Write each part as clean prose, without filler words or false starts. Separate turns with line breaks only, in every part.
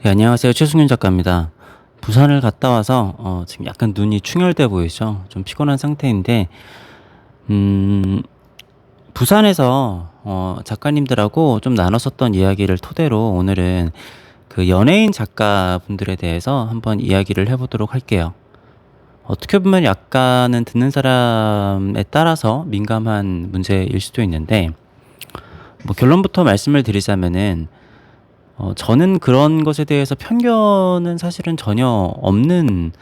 네, 안녕하세요. 최승윤 작가입니다. 부산을 갔다 와서 지금 약간 눈이 충혈돼 보이죠? 좀 피곤한 상태인데 음 부산에서 작가님들하고 좀 나눴었던 이야기를 토대로 오늘은 그 연예인 작가분들에 대해서 한번 이야기를 해 보도록 할게요. 어떻게 보면 약간은 듣는 사람에 따라서 민감한 문제일 수도 있는데 뭐 결론부터 말씀을 드리자면은 저는 그런 것에 대해서 편견은 사실은 전혀 없는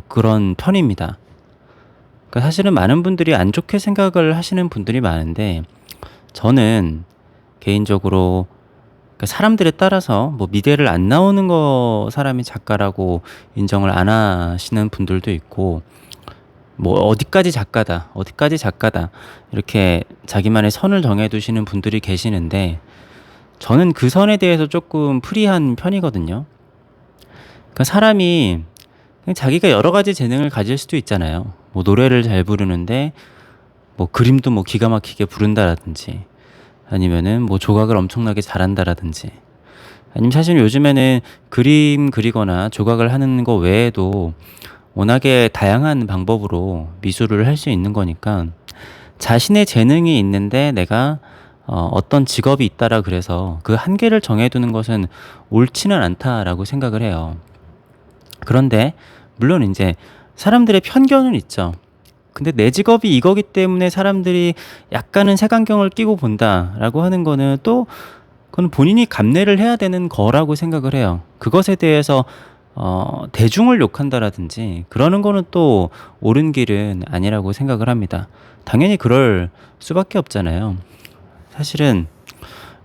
그런 편입니다. 그러니까 사실은 많은 분들이 안 좋게 생각을 하시는 분들이 많은데 저는 개인적으로 그러니까 사람들에 따라서 뭐 미대를 안 나오는 거 사람이 작가라고 인정을 안 하시는 분들도 있고 뭐 어디까지 작가다, 어디까지 작가다 이렇게 자기만의 선을 정해 두시는 분들이 계시는데 저는 그 선에 대해서 조금 프리한 편이거든요. 그러니까 사람이 그냥 자기가 여러 가지 재능을 가질 수도 있잖아요. 뭐 노래를 잘 부르는데 뭐 그림도 뭐 기가 막히게 부른다라든지 아니면은 뭐 조각을 엄청나게 잘한다라든지 아니면 사실 요즘에는 그림 그리거나 조각을 하는 거 외에도 워낙에 다양한 방법으로 미술을 할 수 있는 거니까 자신의 재능이 있는데 내가 어떤 직업이 있다라 그래서 그 한계를 정해두는 것은 옳지는 않다라고 생각을 해요. 그런데 물론 이제 사람들의 편견은 있죠. 근데 내 직업이 이거기 때문에 사람들이 약간은 색안경을 끼고 본다라고 하는 거는 또 그건 본인이 감내를 해야 되는 거라고 생각을 해요. 그것에 대해서 대중을 욕한다라든지 그러는 거는 또 옳은 길은 아니라고 생각을 합니다. 당연히 그럴 수밖에 없잖아요. 사실은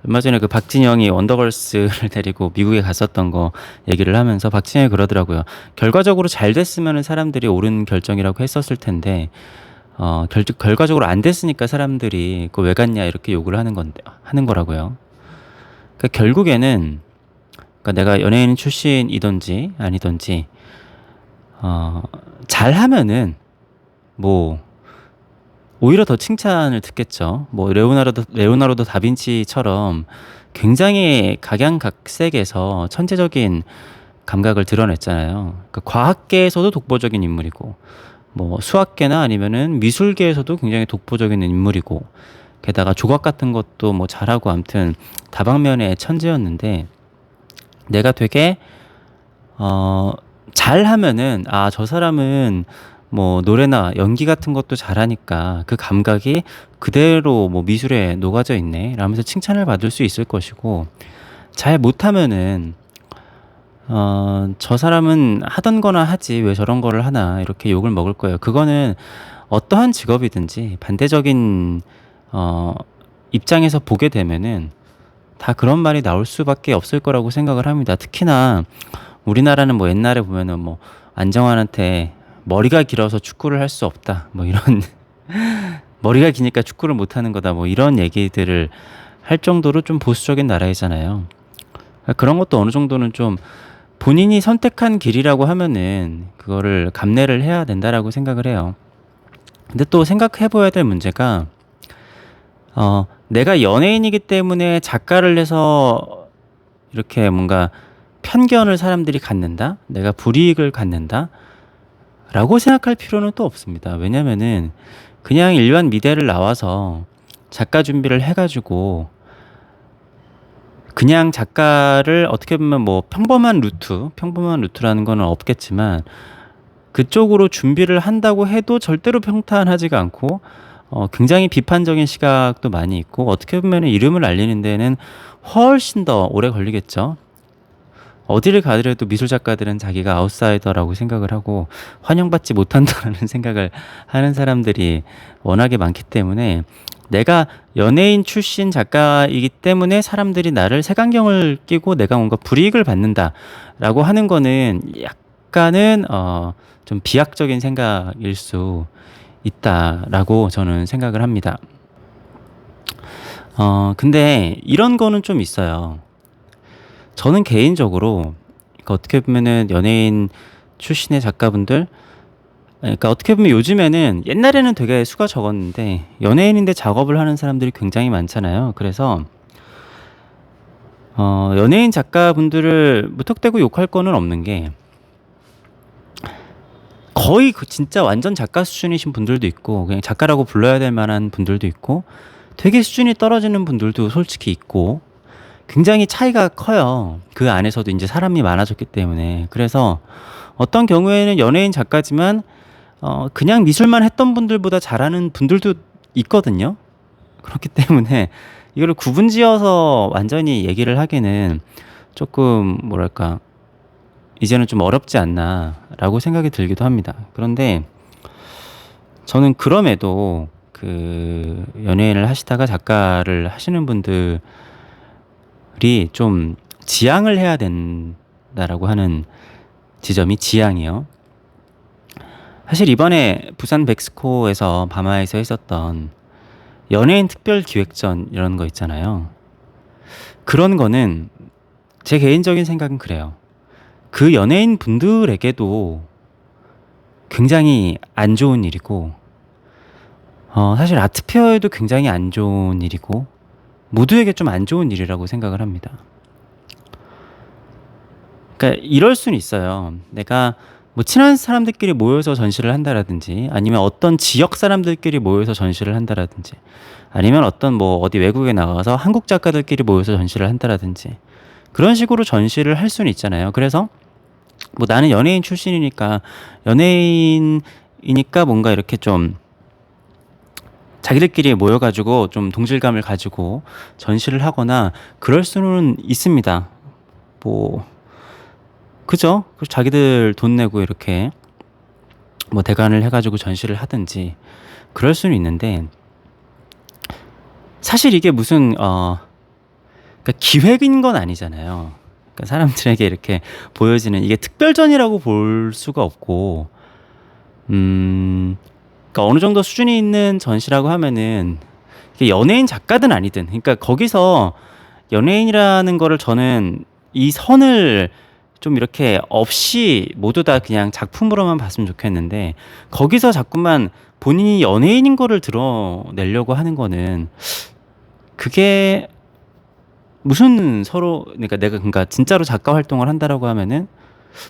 얼마 전에 그 박진영이 원더걸스를 데리고 미국에 갔었던 거 얘기를 하면서 박진영이 그러더라고요. 결과적으로 잘 됐으면 사람들이 옳은 결정이라고 했었을 텐데 결과적으로 안 됐으니까 사람들이 그거 왜 갔냐 이렇게 욕을 하는 건데 하는 거라고요. 그러니까 결국에는 그러니까 내가 연예인 출신이든지 아니든지 잘하면은 뭐 오히려 더 칭찬을 듣겠죠. 뭐 레오나르도 다빈치처럼 굉장히 각양각색에서 천재적인 감각을 드러냈잖아요. 그러니까 과학계에서도 독보적인 인물이고 뭐 수학계나 아니면은 미술계에서도 굉장히 독보적인 인물이고 게다가 조각 같은 것도 뭐 잘하고 아무튼 다방면의 천재였는데 내가 되게 잘하면은 저 사람은 뭐 노래나 연기 같은 것도 잘하니까 그 감각이 그대로 뭐 미술에 녹아져 있네 라면서 칭찬을 받을 수 있을 것이고 잘 못하면은 저 사람은 하던 거나 하지 왜 저런 거를 하나 이렇게 욕을 먹을 거예요. 그거는 어떠한 직업이든지 반대적인 입장에서 보게 되면은 다 그런 말이 나올 수밖에 없을 거라고 생각을 합니다. 특히나 우리나라는 뭐 옛날에 보면은 뭐 안정환한테 머리가 길어서 축구를 할 수 없다. 뭐 이런 머리가 기니까 축구를 못 하는 거다. 뭐 이런 얘기들을 할 정도로 좀 보수적인 나라이잖아요. 그런 것도 어느 정도는 좀 본인이 선택한 길이라고 하면은 그거를 감내를 해야 된다라고 생각을 해요. 근데 또 생각해 봐야 될 문제가 내가 연예인이기 때문에 작가를 해서 이렇게 뭔가 편견을 사람들이 갖는다? 내가 불이익을 갖는다? 라고 생각할 필요는 또 없습니다. 왜냐면은 그냥 일반 미대를 나와서 작가 준비를 해 가지고 그냥 작가를 어떻게 보면 뭐 평범한 루트라는 거는 없겠지만 그쪽으로 준비를 한다고 해도 절대로 평탄하지가 않고 굉장히 비판적인 시각도 많이 있고 어떻게 보면은 이름을 알리는 데는 훨씬 더 오래 걸리겠죠. 어디를 가더라도 미술 작가들은 자기가 아웃사이더라고 생각을 하고 환영받지 못한다는 생각을 하는 사람들이 워낙에 많기 때문에 내가 연예인 출신 작가이기 때문에 사람들이 나를 색안경을 끼고 내가 뭔가 불이익을 받는다라고 하는 거는 약간은 좀 비약적인 생각일 수 있다라고 저는 생각을 합니다. 근데 이런 거는 좀 있어요. 저는 개인적으로 그러니까 어떻게 보면은 연예인 출신의 작가분들 그러니까 어떻게 보면 요즘에는 옛날에는 되게 수가 적었는데 연예인인데 작업을 하는 사람들이 굉장히 많잖아요. 그래서 연예인 작가분들을 무턱대고 욕할 거는 없는 게 거의 진짜 완전 작가 수준이신 분들도 있고 그냥 작가라고 불러야 될 만한 분들도 있고 되게 수준이 떨어지는 분들도 솔직히 있고 굉장히 차이가 커요. 그 안에서도 이제 사람이 많아졌기 때문에. 그래서 어떤 경우에는 연예인 작가지만 그냥 미술만 했던 분들보다 잘하는 분들도 있거든요. 그렇기 때문에 이거를 구분지어서 완전히 얘기를 하기는 조금 뭐랄까 이제는 좀 어렵지 않나라고 생각이 들기도 합니다. 그런데 저는 그럼에도 그 연예인을 하시다가 작가를 하시는 분들이 좀 지양을 해야 된다라고 하는 지점이 지양이요. 사실 이번에 부산 백스코에서 바마에서 했었던 연예인 특별 기획전 이런 거 있잖아요. 그런 거는 제 개인적인 생각은 그래요. 그 연예인 분들에게도 굉장히 안 좋은 일이고, 사실 아트페어에도 굉장히 안 좋은 일이고, 모두에게 좀 안 좋은 일이라고 생각을 합니다. 그러니까 이럴 수는 있어요. 내가 뭐 친한 사람들끼리 모여서 전시를 한다라든지, 아니면 어떤 지역 사람들끼리 모여서 전시를 한다라든지, 아니면 어떤 뭐 어디 외국에 나가서 한국 작가들끼리 모여서 전시를 한다라든지, 그런 식으로 전시를 할 수는 있잖아요. 그래서 뭐 나는 연예인 출신이니까 연예인이니까 뭔가 이렇게 좀 자기들끼리 모여가지고 좀 동질감을 가지고 전시를 하거나 그럴 수는 있습니다. 뭐 그죠? 자기들 돈 내고 이렇게 뭐 대관을 해가지고 전시를 하든지 그럴 수는 있는데 사실 이게 무슨 그러니까 기획인 건 아니잖아요. 그러니까 사람들에게 이렇게 보여지는 이게 특별전이라고 볼 수가 없고, 그러니까 어느 정도 수준이 있는 전시라고 하면은 이게 연예인 작가든 아니든, 그러니까 거기서 연예인이라는 거를 저는 이 선을 좀 이렇게 없이 모두 다 그냥 작품으로만 봤으면 좋겠는데 거기서 자꾸만 본인이 연예인인 거를 드러내려고 하는 거는 그게 무슨 서로 그러니까 진짜로 작가 활동을 한다라고 하면은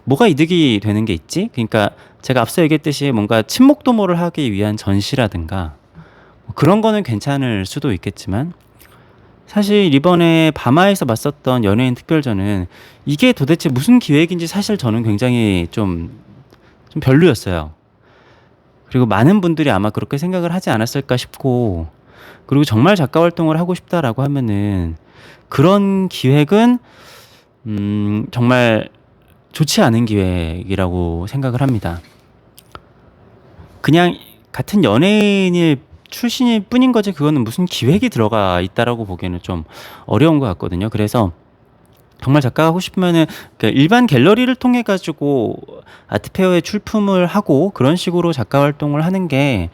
뭐가 이득이 되는 게 있지? 그러니까 제가 앞서 얘기했듯이 뭔가 친목 도모를 하기 위한 전시라든가 뭐 그런 거는 괜찮을 수도 있겠지만 사실 이번에 바마에서 봤었던 연예인 특별전은 이게 도대체 무슨 기획인지 사실 저는 굉장히 좀 별로였어요. 그리고 많은 분들이 아마 그렇게 생각을 하지 않았을까 싶고, 그리고 정말 작가 활동을 하고 싶다라고 하면은 그런 기획은 정말 좋지 않은 기획이라고 생각을 합니다. 그냥 같은 연예인일 출신일 뿐인 거지 그거는 무슨 기획이 들어가 있다라고 보기에는 좀 어려운 것 같거든요. 그래서 정말 작가가 하고 싶으면은 일반 갤러리를 통해 가지고 아트페어에 출품을 하고 그런 식으로 작가 활동을 하는 게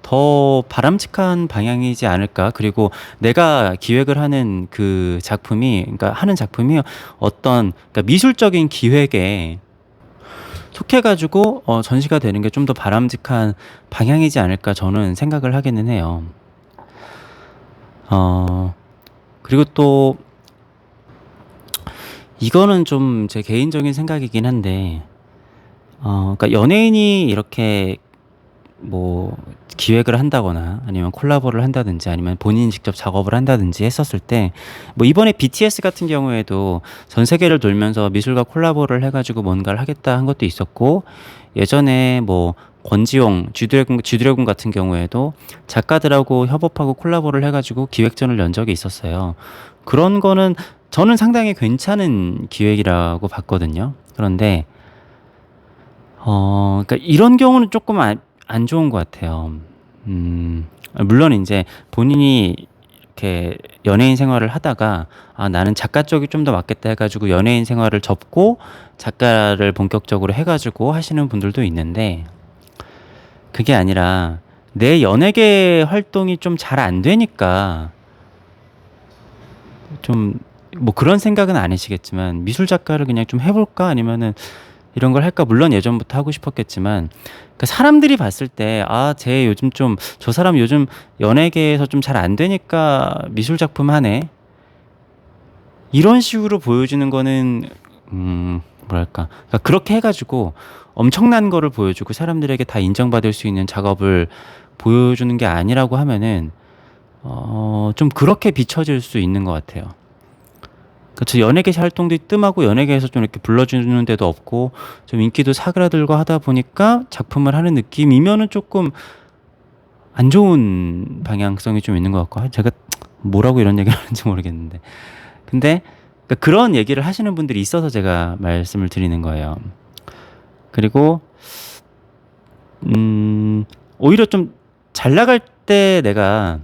더 바람직한 방향이지 않을까. 그리고 내가 기획을 하는 그 작품이 그러니까 하는 작품이 어떤 그러니까 미술적인 기획에 속해 가지고 전시가 되는 게 좀 더 바람직한 방향이지 않을까 저는 생각을 하기는 해요. 그리고 또 이거는 좀 제 개인적인 생각이긴 한데 그러니까 연예인이 이렇게 뭐 기획을 한다거나 아니면 콜라보를 한다든지 아니면 본인이 직접 작업을 한다든지 했었을 때 뭐 이번에 BTS 같은 경우에도 전 세계를 돌면서 미술과 콜라보를 해가지고 뭔가를 하겠다 한 것도 있었고, 예전에 뭐 권지용, 쥐드래곤 같은 경우에도 작가들하고 협업하고 콜라보를 해가지고 기획전을 연 적이 있었어요. 그런 거는 저는 상당히 괜찮은 기획이라고 봤거든요. 그런데 그러니까 이런 경우는 조금 안 좋은 것 같아요. 물론 이제 본인이 이렇게 연예인 생활을 하다가 나는 작가 쪽이 좀 더 맞겠다 해가지고 연예인 생활을 접고 작가를 본격적으로 해가지고 하시는 분들도 있는데 그게 아니라 내 연예계 활동이 좀 잘 안 되니까 좀 뭐 그런 생각은 아니시겠지만 미술 작가를 그냥 좀 해볼까 아니면은 이런 걸 할까? 물론 예전부터 하고 싶었겠지만 그 사람들이 봤을 때 쟤 요즘 좀 저 사람 요즘 연예계에서 좀 잘 안 되니까 미술 작품 하네. 이런 식으로 보여주는 거는 뭐랄까, 그러니까 그렇게 해 가지고 엄청난 거를 보여주고 사람들에게 다 인정받을 수 있는 작업을 보여주는 게 아니라고 하면은 좀 그렇게 비춰질 수 있는 것 같아요. 그쵸. 연예계 활동도 뜸하고 연예계에서 좀 이렇게 불러주는 데도 없고 좀 인기도 사그라들고 하다 보니까 작품을 하는 느낌이면은 조금 안 좋은 방향성이 좀 있는 것 같고, 제가 뭐라고 이런 얘기를 하는지 모르겠는데. 근데 그러니까 그런 얘기를 하시는 분들이 있어서 제가 말씀을 드리는 거예요. 그리고 오히려 좀 잘 나갈 때 내가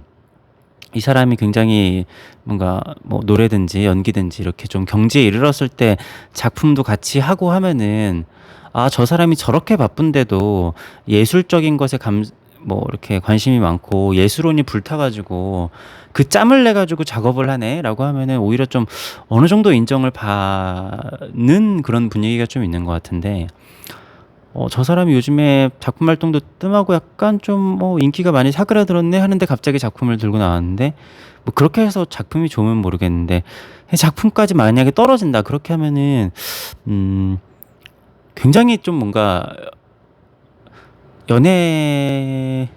이 사람이 굉장히 뭔가 뭐 노래든지 연기든지 이렇게 좀 경지에 이르렀을 때 작품도 같이 하고 하면은, 아, 저 사람이 저렇게 바쁜데도 예술적인 것에 뭐 이렇게 관심이 많고 예술혼이 불타가지고 그 짬을 내 가지고 작업을 하네라고 하면은 오히려 좀 어느 정도 인정을 받는 그런 분위기가 좀 있는 것 같은데, 저 사람이 요즘에 작품 활동도 뜸하고 약간 좀 뭐 인기가 많이 사그라들었네 하는데 갑자기 작품을 들고 나왔는데, 뭐 그렇게 해서 작품이 좋으면 모르겠는데 작품까지 만약에 떨어진다 그렇게 하면은 음 굉장히 좀 뭔가 연예인으로도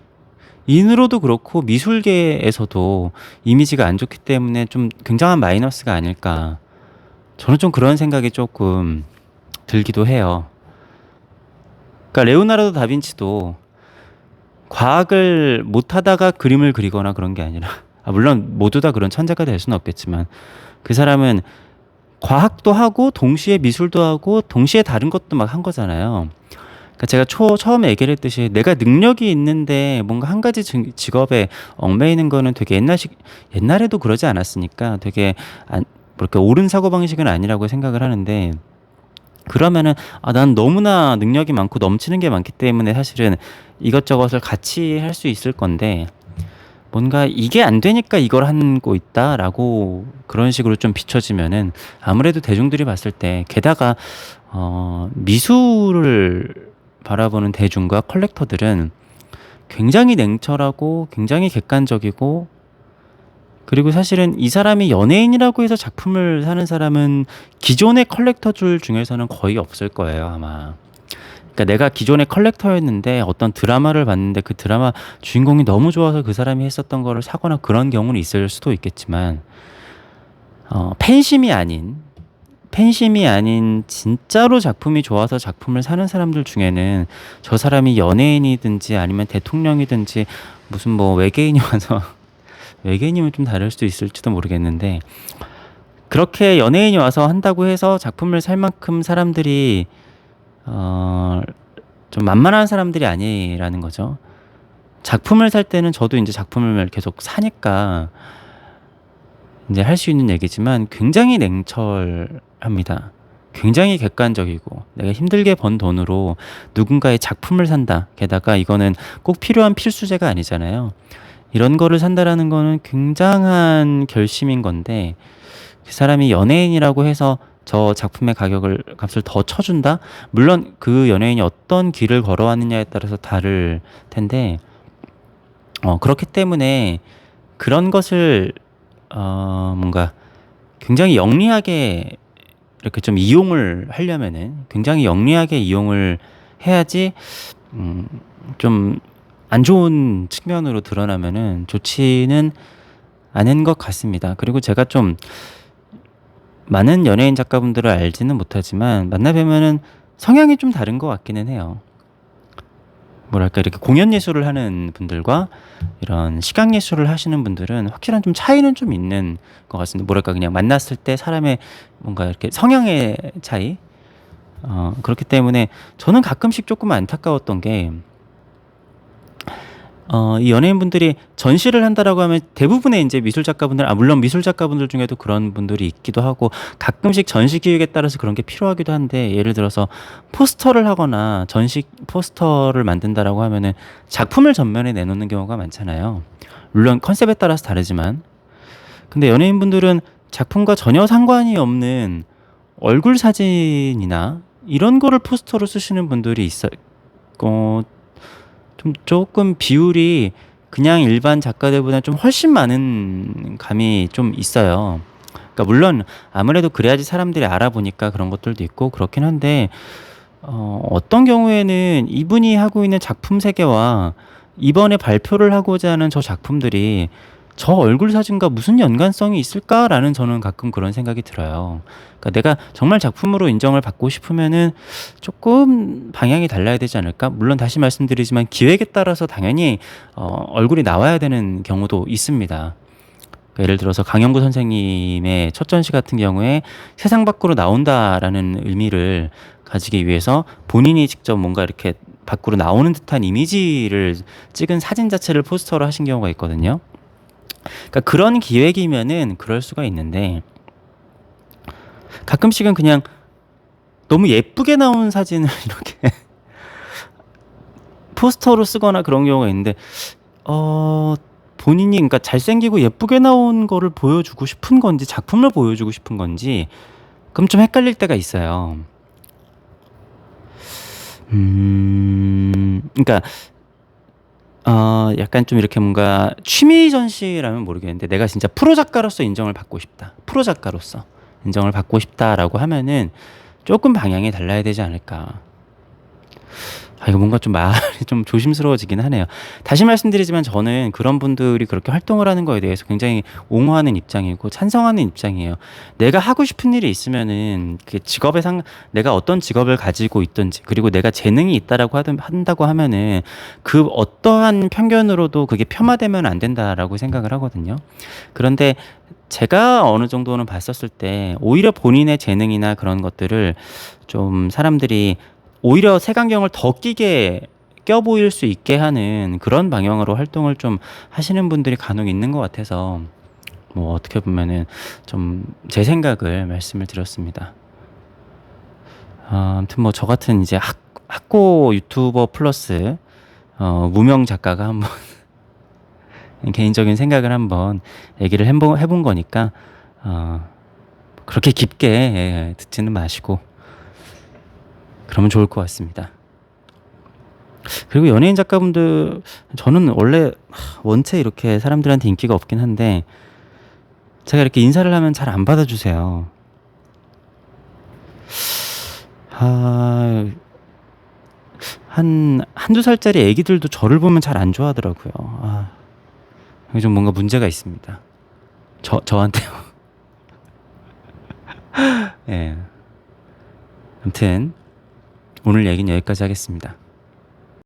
그렇고 미술계에서도 이미지가 안 좋기 때문에 좀 굉장한 마이너스가 아닐까. 저는 좀 그런 생각이 조금 들기도 해요. 그러니까 레오나르도 다빈치도 과학을 못하다가 그림을 그리거나 그런 게 아니라, 물론 모두 다 그런 천재가 될 수는 없겠지만 그 사람은 과학도 하고 동시에 미술도 하고 동시에 다른 것도 막 한 거잖아요. 그러니까 제가 처음에 얘기를 했듯이 내가 능력이 있는데 뭔가 한 가지 직업에 얽매이는 거는 되게 옛날에도 그러지 않았으니까 되게 뭐 이렇게 옳은 사고방식은 아니라고 생각을 하는데, 그러면은 난 너무나 능력이 많고 넘치는 게 많기 때문에 사실은 이것저것을 같이 할 수 있을 건데, 뭔가 이게 안 되니까 이걸 하고 있다라고 그런 식으로 좀 비춰지면은 아무래도 대중들이 봤을 때, 게다가 미술을 바라보는 대중과 컬렉터들은 굉장히 냉철하고 굉장히 객관적이고, 그리고 사실은 이 사람이 연예인이라고 해서 작품을 사는 사람은 기존의 컬렉터들 중에서는 거의 없을 거예요, 아마. 그러니까 내가 기존의 컬렉터였는데 어떤 드라마를 봤는데 그 드라마 주인공이 너무 좋아서 그 사람이 했었던 거를 사거나 그런 경우는 있을 수도 있겠지만, 팬심이 아닌 진짜로 작품이 좋아서 작품을 사는 사람들 중에는 저 사람이 연예인이든지 아니면 대통령이든지 무슨 뭐 외계인이 와서 외계인이면 좀 다를 수도 있을지도 모르겠는데, 그렇게 연예인이 와서 한다고 해서 작품을 살 만큼 사람들이 좀 만만한 사람들이 아니라는 거죠. 작품을 살 때는 저도 이제 작품을 계속 사니까 이제 할 수 있는 얘기지만 굉장히 냉철합니다. 굉장히 객관적이고, 내가 힘들게 번 돈으로 누군가의 작품을 산다. 게다가 이거는 꼭 필요한 필수제가 아니잖아요. 이런 거를 산다라는 거는 굉장한 결심인 건데, 그 사람이 연예인이라고 해서 저 작품의 값을 더 쳐준다? 물론 그 연예인이 어떤 길을 걸어왔느냐에 따라서 다를 텐데, 그렇기 때문에 그런 것을 뭔가 굉장히 영리하게 이렇게 좀 이용을 하려면은 굉장히 영리하게 이용을 해야지 좀 안 좋은 측면으로 드러나면은 좋지는 않은 것 같습니다. 그리고 제가 좀 많은 연예인 작가분들을 알지는 못하지만 만나 뵈면은 성향이 좀 다른 것 같기는 해요. 뭐랄까, 이렇게 공연 예술을 하는 분들과 이런 시각 예술을 하시는 분들은 확실한 좀 차이는 좀 있는 것 같습니다. 뭐랄까, 그냥 만났을 때 사람의 뭔가 이렇게 성향의 차이. 그렇기 때문에 저는 가끔씩 조금 안타까웠던 게, 이 연예인분들이 전시를 한다라고 하면 대부분의 이제 미술 작가분들, 물론 미술 작가분들 중에도 그런 분들이 있기도 하고 가끔씩 전시 기획에 따라서 그런 게 필요하기도 한데, 예를 들어서 포스터를 하거나 전시 포스터를 만든다라고 하면은 작품을 전면에 내놓는 경우가 많잖아요. 물론 컨셉에 따라서 다르지만. 근데 연예인분들은 작품과 전혀 상관이 없는 얼굴 사진이나 이런 거를 포스터로 쓰시는 분들이 좀 조금 비율이 그냥 일반 작가들보다 좀 훨씬 많은 감이 좀 있어요. 그러니까 물론 아무래도 그래야지 사람들이 알아보니까 그런 것들도 있고 그렇긴 한데 어떤 경우에는 이분이 하고 있는 작품 세계와 이번에 발표를 하고자 하는 저 작품들이 '저 얼굴 사진과 무슨 연관성이 있을까?'라는 저는 가끔 그런 생각이 들어요. 그러니까 '내가 정말 작품으로 인정을 받고 싶으면은 쪼끔 방향이 달라야 되지 않을까?' 물론 다시 말씀드리지만 기획에 따라서 당연히 얼굴이 나와야 되는 경우도 있습니다. 그러니까 예를 들어서 강영구 선생님의 첫 전시 같은 경우에 '세상 밖으로 나온다.'라는 의미를 가지기 위해서 본인이 직접 뭔가 이렇게 밖으로 나오는 듯한 이미지를 찍은 사진 자체를 포스터로 하신 경우가 있거든요. 그러니까 그런 기획이면은 그럴 수가 있는데 가끔씩은 그냥 너무 예쁘게 나온 사진을 이렇게 포스터로 쓰거나 그런 경우가 있는데 본인이 그러니까 잘생기고 예쁘게 나온 거를 보여주고 싶은 건지 작품을 보여주고 싶은 건지 그럼 좀 헷갈릴 때가 있어요. 그러니까 약간 좀 이렇게 뭔가 취미 전시라면 모르겠는데 '내가 진짜 프로 작가로서 인정을 받고 싶다. 프로 작가로서 인정을 받고 싶다.'라고 하면은 쪼끔 방향이 달라야 되지 않을까. 이거 뭔가 좀 말이 좀 조심스러워지긴 하네요. 다시 말씀드리지만 저는 그런 분들이 그렇게 활동을 하는 거에 대해서 굉장히 옹호하는 입장이고 찬성하는 입장이에요. 내가 하고 싶은 일이 있으면은 그 직업에 상 내가 어떤 직업을 가지고 있든지 그리고 내가 재능이 있다라고 하든 한다고 하면은 그 어떠한 편견으로도 그게 폄하되면 안 된다라고 생각을 하거든요. 그런데 제가 어느 정도는 봤었을 때 오히려 본인의 재능이나 그런 것들을 좀 사람들이 오히려 색안경을 더 끼게 껴 보일 수 있게 하는 그런 방향으로 활동을 좀 하시는 분들이 간혹 있는 것 같아서 뭐 어떻게 보면은 좀 제 생각을 말씀을 드렸습니다. 아무튼 뭐 저 같은 이제 학고 유튜버 플러스 무명 작가가 한번 개인적인 생각을 한번 얘기를 해본 거니까 그렇게 깊게 듣지는 마시고 그러면 좋을 것 같습니다. 그리고 연예인 작가분들 저는 원래 원체 이렇게 사람들한테 인기가 없긴 한데 제가 이렇게 인사를 하면 잘 안 받아주세요. 아 한두 살짜리 애기들도 저를 보면 잘 안 좋아하더라고요. 이게 좀 뭔가 문제가 있습니다. 저한테요. 예. 아무튼 오늘 얘기는 여기까지 하겠습니다.